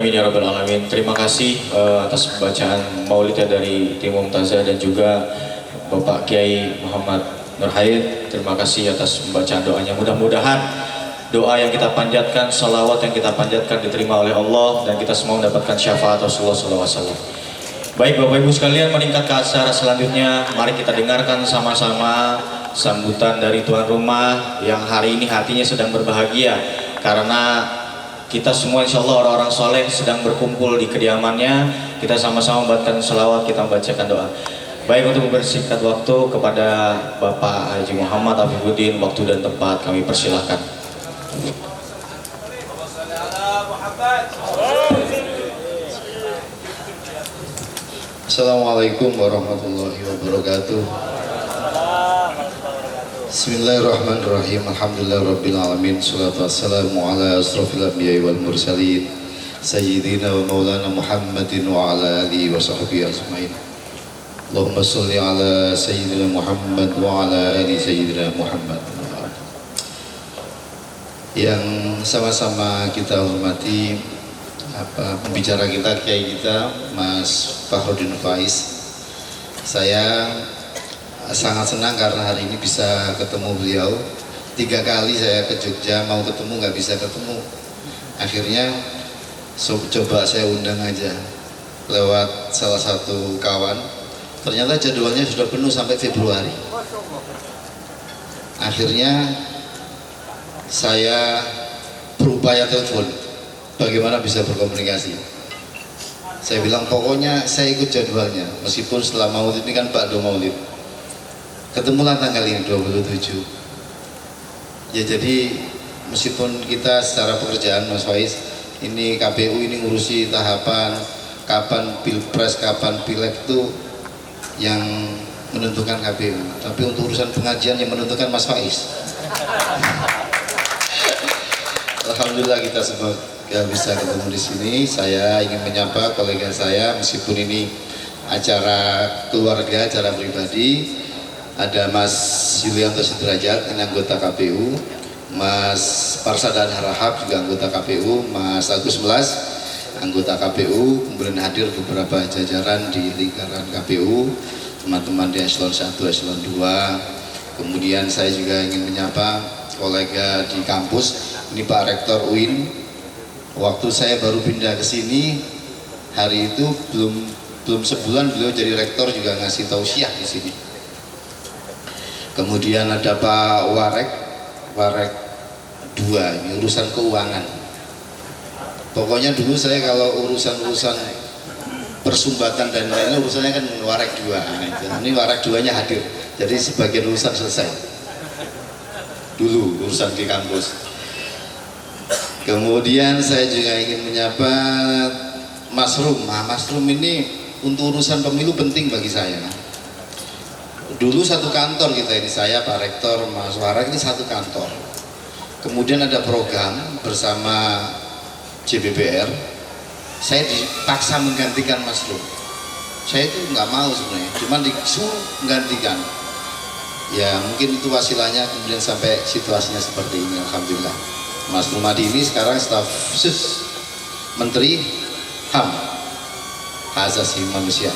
Amin ya rabbal alamin. Terima kasih atas pembacaan maulidnya dari Tim Mumtazah dan juga Bapak Kiai Muhammad Nur Hayat. Terima kasih atas pembacaan doanya. Mudah-mudahan doa yang kita panjatkan, salawat yang kita panjatkan diterima oleh Allah dan kita semua mendapatkan syafaat Rasulullah SAW. Baik Bapak Ibu sekalian, meningkat ke acara selanjutnya. Mari kita dengarkan sama-sama sambutan dari tuan rumah yang hari ini hatinya sedang berbahagia karena kita semua insya Allah orang-orang soleh sedang berkumpul di kediamannya. Kita sama-sama membacakan selawat, kita membacakan doa. Baik, untuk mempersingkat waktu kepada Bapak Haji Muhammad Afifuddin, waktu dan tempat kami persilahkan. Assalamualaikum warahmatullahi wabarakatuh. Bismillahirrahmanirrahim. Alhamdulillahirabbil alamin. Shalatu wassalamu ala asrofil anbiya'i wal mursalin sayyidina wa maulana Muhammadin wa ala alihi wa sahbihi ajmain. Allahumma sholli ala sayyidina Muhammad wa ala ali sayyidina Muhammad. Yang sama-sama kita hormati pembicara kita, kiai kita, Mas Fahrudin Faiz. Saya sangat senang karena hari ini bisa ketemu beliau. 3 kali saya ke Jogja mau ketemu nggak bisa ketemu. Akhirnya coba saya undang aja lewat salah satu kawan. Ternyata jadwalnya sudah penuh sampai Februari. Akhirnya saya berupaya telepon bagaimana bisa berkomunikasi. Saya bilang pokoknya saya ikut jadwalnya, meskipun setelah maulid ini kan Pak Do Maulid. Ketemulah tanggal ini 27. Ya jadi meskipun kita secara pekerjaan Mas Faiz, ini KPU ini ngurusi tahapan kapan pilpres, kapan pileg itu yang menentukan KPU. Tapi untuk urusan pengajian yang menentukan Mas Faiz. Alhamdulillah kita semua bisa ketemu di sini. Saya ingin menyapa kolega saya meskipun ini acara keluarga, acara pribadi. Ada Mas Yulianto Sudrajat, ini anggota KPU, Mas Parsadan Harahap juga anggota KPU, Mas Agus Melas anggota KPU, kemudian hadir beberapa jajaran di lingkaran KPU, teman-teman di eselon 1, eselon 2. Kemudian saya juga ingin menyapa kolega di kampus, ini Pak Rektor UIN. Waktu saya baru pindah ke sini, hari itu belum sebulan beliau jadi rektor juga ngasih tausiah di sini. Kemudian ada Pak Warek 2, ini urusan keuangan. Pokoknya dulu saya kalau urusan persumbatan dan lainnya urusannya kan Warek 2. Ini Warek 2-nya hadir. Jadi sebagian urusan selesai. Dulu urusan di kampus. Kemudian saya juga ingin menyapa Mas Rum. Nah, Mas Rum ini untuk urusan pemilu penting bagi saya. Dulu satu kantor kita ini, saya Pak Rektor, Mas Warek ini satu kantor. Kemudian ada program bersama JBPR. Saya dipaksa menggantikan Mas Rum. Saya itu nggak mau sebenarnya, cuma disuruh menggantikan. Ya mungkin itu wasilahnya kemudian sampai situasinya seperti ini. Alhamdulillah. Mas Rumadi ini sekarang staf khusus Menteri HAM, Hak Asasi Manusia.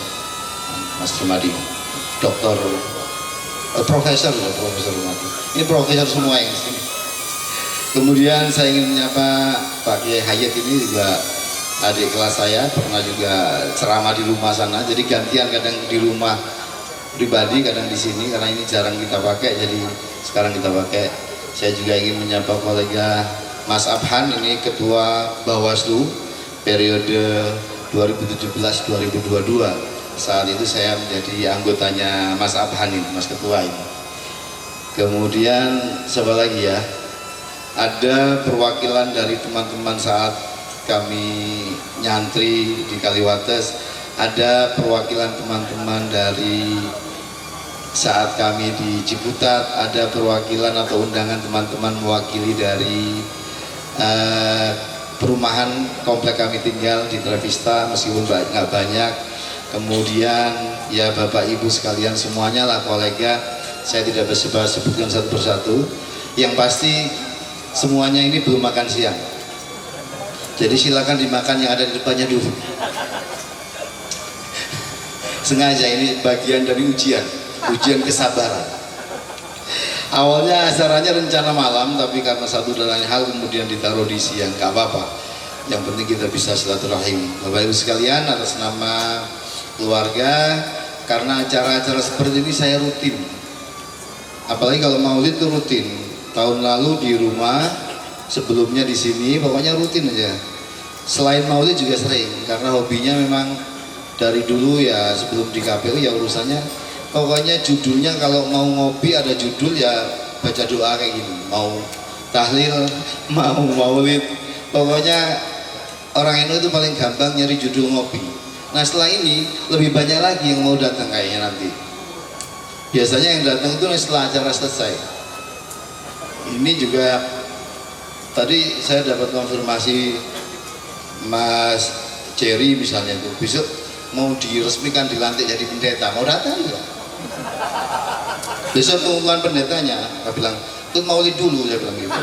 Mas Rumadi, Doktor Profesor Rumadi. Ini profesor semua yang sini. Kemudian saya ingin menyapa Pak Kiai Hayat, ini juga adik kelas saya, pernah juga ceramah di rumah sana. Jadi gantian, kadang di rumah pribadi, kadang di sini karena ini jarang kita pakai. Jadi sekarang kita pakai. Saya juga ingin menyapa kolega Mas Abhan, ini Ketua Bawaslu periode 2017-2022. Saat itu saya menjadi anggotanya Mas Abhan ini, Mas Ketua ini. Kemudian siapa lagi ya? Ada perwakilan dari teman-teman saat kami nyantri di Kaliwates. Ada perwakilan teman-teman dari saat kami di Ciputat. Ada perwakilan atau undangan teman-teman mewakili dari perumahan komplek kami tinggal di Trevista, meskipun nggak banyak. Kemudian ya Bapak Ibu sekalian semuanya lah, kolega, saya tidak bisa sebutkan satu persatu. Yang pasti semuanya ini belum makan siang. Jadi silakan dimakan yang ada di depannya dulu. Sengaja ini bagian dari ujian kesabaran. Awalnya acaranya rencana malam, tapi karena satu dan lain hal kemudian ditaruh di siang. Gak apa-apa, yang penting kita bisa silaturahim. Bapak Ibu sekalian, atas nama keluarga, karena acara-acara seperti ini saya rutin, apalagi kalau maulid itu rutin. Tahun lalu di rumah, sebelumnya di sini, pokoknya rutin aja. Selain maulid juga sering, karena hobinya memang dari dulu ya, sebelum di KPU ya urusannya. Pokoknya judulnya kalau mau ngopi ada judul ya baca doa kayak gini. Mau tahlil, mau maulid. Pokoknya orang NU itu paling gampang nyari judul ngopi. Nah setelah ini lebih banyak lagi yang mau datang kayaknya nanti. Biasanya yang datang itu setelah acara selesai. Ini juga tadi saya dapat konfirmasi Mas Jerry misalnya tuh, besok mau diresmikan dilantik jadi pendeta, mau datang ya? Besok pengumuman pendetanya, saya bilang, itu maulid dulu, saya bilang gitu.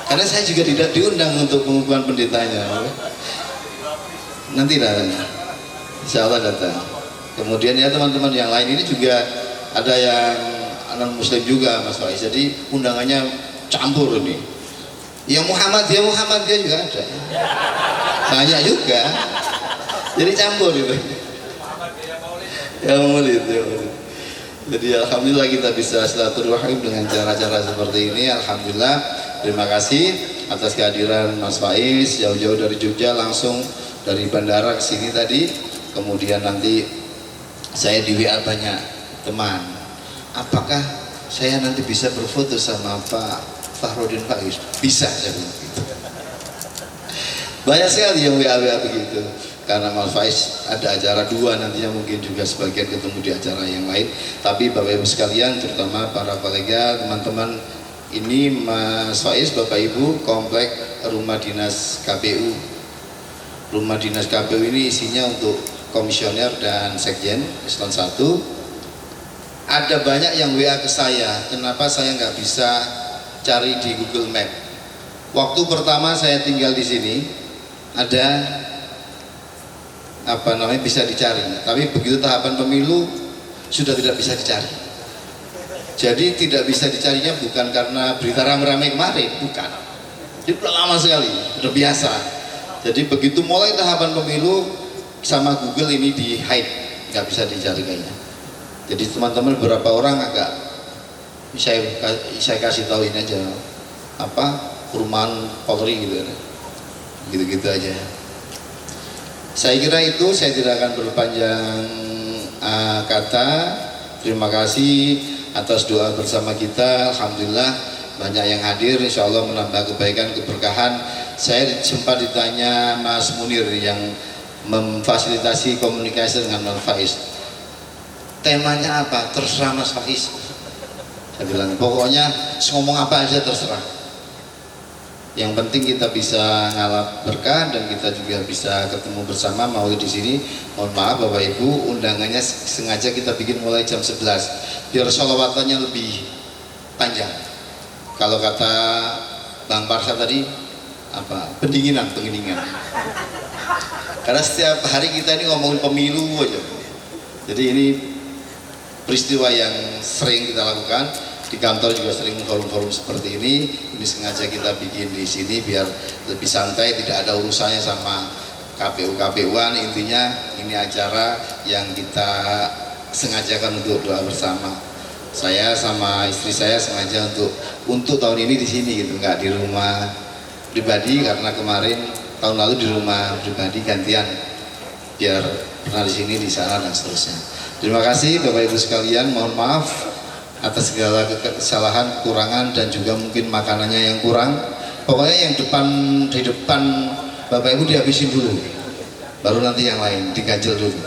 Karena saya juga tidak diundang untuk pengumuman pendetanya. Nanti datang, insya Allah datang. Kemudian ya teman-teman yang lain ini juga ada yang non muslim juga Mas Faiz, jadi undangannya campur ini. Yang Muhammadiyah juga ada, banyak juga. Jadi campur itu. Ya maulid. Jadi alhamdulillah kita bisa silaturahim dengan cara-cara seperti ini. Alhamdulillah, terima kasih atas kehadiran Mas Faiz jauh-jauh dari Jogja langsung dari bandara ke sini tadi. Kemudian nanti saya di WA banyak teman, apakah saya nanti bisa berfoto sama Pak Fahrudin Faiz? Bisa, saya bilang gitu. Banyak sekali yang WA begitu. Karena Mas Faiz ada acara 2 nantinya, mungkin juga sebagian ketemu di acara yang lain. Tapi Bapak Ibu sekalian, terutama para kolega, teman-teman, ini Mas Faiz, Bapak Ibu, komplek rumah dinas KPU. Rumah dinas KPU ini isinya untuk komisioner dan sekjen Eselon 1. Ada banyak yang WA ke saya, kenapa saya nggak bisa cari di Google Map. Waktu pertama saya tinggal di sini, ada bisa dicari, tapi begitu tahapan pemilu sudah tidak bisa dicari. Jadi tidak bisa dicarinya bukan karena berita rame-rame kemarin, bukan. Jadi udah lama sekali, udah biasa. Jadi begitu mulai tahapan pemilu sama Google ini di hide, nggak bisa dicari kayaknya. Jadi teman-teman beberapa orang agak saya kasih tahu ini aja, perumahan Polri gitu aja. Saya kira itu, saya tidak akan berpanjang kata. Terima kasih atas doa bersama kita. Alhamdulillah banyak yang hadir, insya Allah menambah kebaikan, keberkahan. Saya sempat ditanya Mas Munir yang memfasilitasi komunikasi dengan Mas Faiz, temanya apa? Terserah Mas Faiz. Saya bilang pokoknya ngomong apa aja terserah. Yang penting kita bisa ngalap berkah dan kita juga bisa ketemu bersama maulid di sini. Mohon maaf Bapak Ibu, undangannya sengaja kita bikin mulai jam 11 biar sholawatannya lebih panjang. Kalau kata Bang Parsa tadi pendinginan. Karena setiap hari kita ini ngomongin pemilu aja. Jadi ini peristiwa yang sering kita lakukan. Di kantor juga sering forum-forum seperti ini sengaja kita bikin di sini biar lebih santai, tidak ada urusannya sama KPU-KPUan. Intinya ini acara yang kita sengajakan untuk doa bersama. Saya sama istri saya sengaja untuk tahun ini di sini gitu, nggak di rumah pribadi karena kemarin tahun lalu di rumah pribadi gantian, biar pernah di sini di sana dan seterusnya. Terima kasih Bapak Ibu sekalian, mohon maaf atas segala kesalahan, kekurangan dan juga mungkin makanannya yang kurang. Pokoknya yang di depan Bapak Ibu dihabisin dulu, baru nanti yang lain diganjel dulu.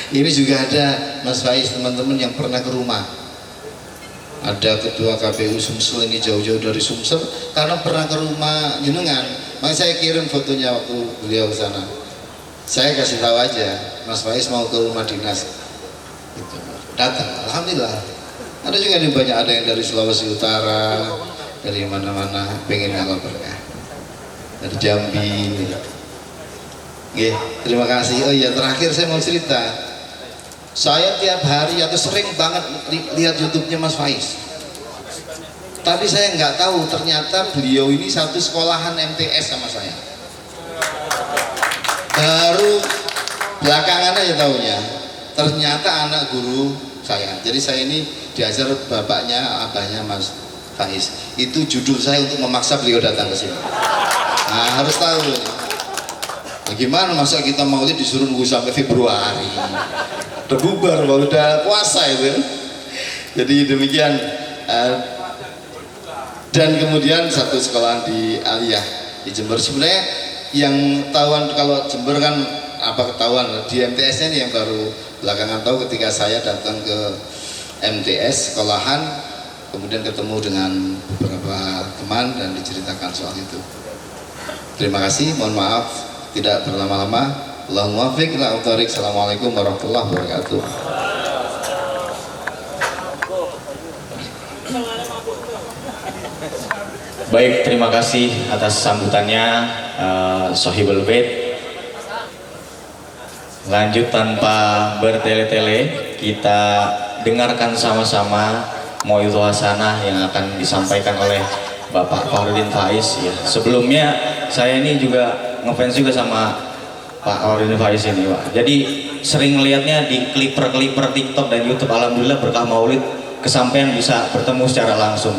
Ini juga ada Mas Faiz, teman-teman yang pernah ke rumah. Ada ketua KPU Sumsel ini jauh-jauh dari Sumsel karena pernah ke rumah jenengan. Makanya saya kirim fotonya waktu beliau ke sana. Saya kasih tahu aja, Mas Faiz mau ke rumah dinas. Datang, alhamdulillah. Ada juga yang ada yang dari Sulawesi Utara, dari mana-mana pengen ngalap berkah. dari Jambi. Oke, terima kasih. Oh iya, terakhir saya mau cerita. Saya tiap hari atau sering banget lihat YouTube-nya Mas Faiz. Tapi saya nggak tahu ternyata beliau ini satu sekolahan MTS sama saya. Baru belakangan aja tahunya. Ternyata anak guru saya. Jadi saya ini diajar bapaknya, abahnya Mas Faiz. Itu judul saya untuk memaksa beliau datang ke sini. Nah, harus tahu. Bagaimana masa kita maulid disuruh nunggu sampai Februari? Udah bubar, udah puasa itu. Jadi demikian. Dan kemudian satu sekolah di Aliyah di Jember. Sebenarnya yang tahuan kalau Jember kan apa ketahuan di MTS-nya ini yang baru belakangan tahu ketika saya datang ke MTS sekolahan, kemudian ketemu dengan beberapa teman dan diceritakan soal itu. Terima kasih, mohon maaf tidak berlama-lama. Allahumma muwaffiq ila thoriq. Assalamualaikum warahmatullahi wabarakatuh. Baik, terima kasih atas sambutannya Sohibul Bait. Lanjut tanpa bertele-tele, kita dengarkan sama-sama Mau'izah Hasanah yang akan disampaikan oleh Bapak Fakhrudin Faiz. Ya. Sebelumnya saya ini juga ngefans juga sama Pak Fakhrudin Faiz ini, Pak. Jadi sering melihatnya di kliper-kliper TikTok dan YouTube. Alhamdulillah berkah Maulid kesampaian bisa bertemu secara langsung.